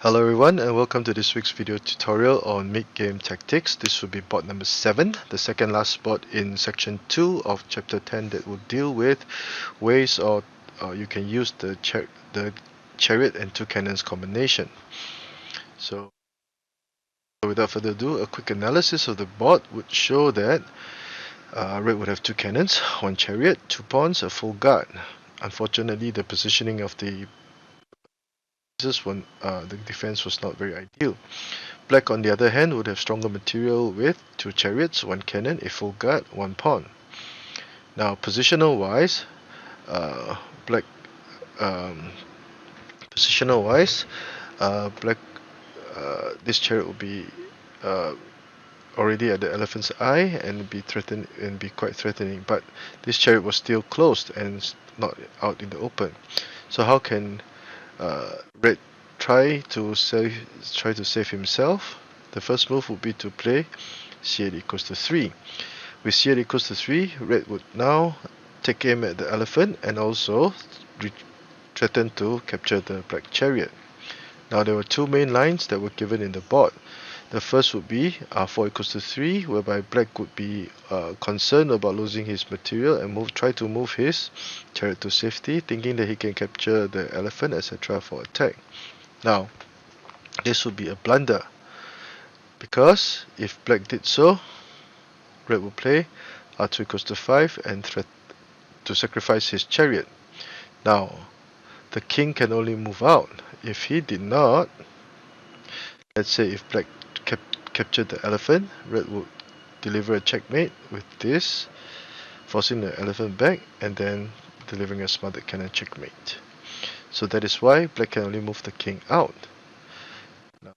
Hello everyone and welcome to this week's video tutorial on mid-game tactics. This will be bot number 7, the second last bot in section 2 of chapter 10 that will deal with ways or you can use the chariot and two cannons combination. So without further ado, a quick analysis of the bot would show that red would have two cannons, one chariot, two pawns, a full guard. Unfortunately, the positioning of the defense was not very ideal. Black, on the other hand, would have stronger material with two chariots, one cannon, a full guard, one pawn. Now, positional wise, black black this chariot will be already at the elephant's eye and be quite threatening. But this chariot was still closed and not out in the open. So how can red try to save himself? The first move would be to play c8 equals to 3. With c8 equals to 3, red would now take aim at the elephant and also threaten to capture the black chariot. Now there were two main lines that were given in the board. The first would be r4 equals to 3, whereby black would be concerned about losing his material and try to move his chariot to safety, thinking that he can capture the elephant, etc. for attack. Now, this would be a blunder, because if black did so, red would play r2 equals to 5 and threat to sacrifice his chariot. Now, the king can only move out. If he did not, let's say if black captured the elephant, red would deliver a checkmate with this, forcing the elephant back and then delivering a smothered cannon checkmate. So that is why black can only move the king out. Now,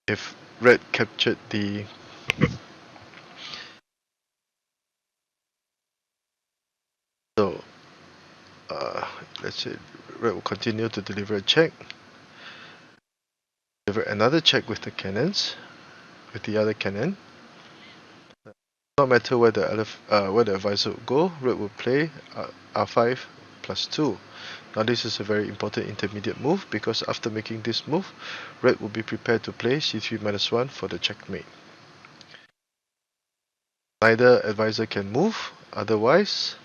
if red captured the let's say red will continue to deliver a check, deliver another check with the cannons, with the other cannon. No matter where the advisor would go, red will play r5 plus 2. Now this is a very important intermediate move, because after making this move, red will be prepared to play c3 minus 1 for the checkmate. Neither advisor can move, otherwise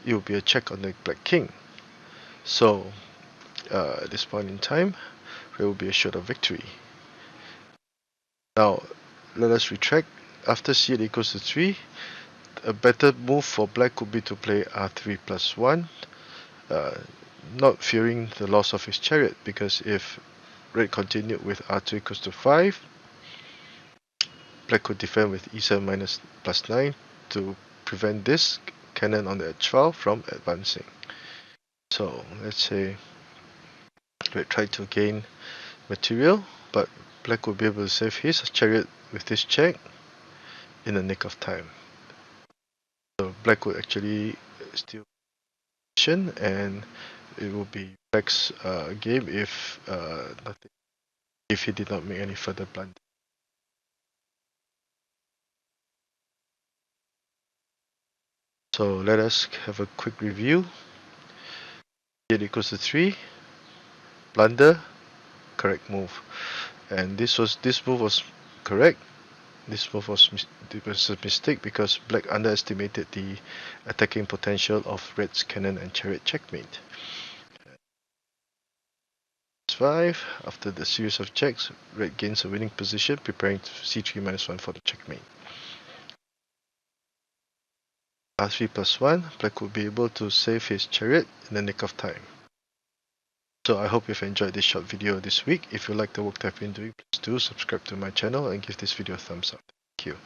it will be a check on the black king. So at this point in time, red will be assured of victory. Now let us retract. After c8 equals to 3, a better move for black would be to play r3 plus 1, not fearing the loss of his chariot, because if red continued with r2 equals to 5, black could defend with e7 minus plus 9 to prevent this cannon on the h-file from advancing. So let's say red tried to gain material, but black would be able to save his chariot with this check in the nick of time. So black would actually steal position, and it will be black's game if he did not make any further blunder. So let us have a quick review. c8 equals to 3, blunder, correct move, and this move was correct. This move was a mistake because black underestimated the attacking potential of red's cannon and chariot checkmate. 5. After the series of checks, red gains a winning position, preparing to c3 minus 1 for the checkmate. r3 plus 1, black will be able to save his chariot in the nick of time. So I hope you've enjoyed this short video this week. If you like the work that I've been doing, please do subscribe to my channel and give this video a thumbs up. Thank you.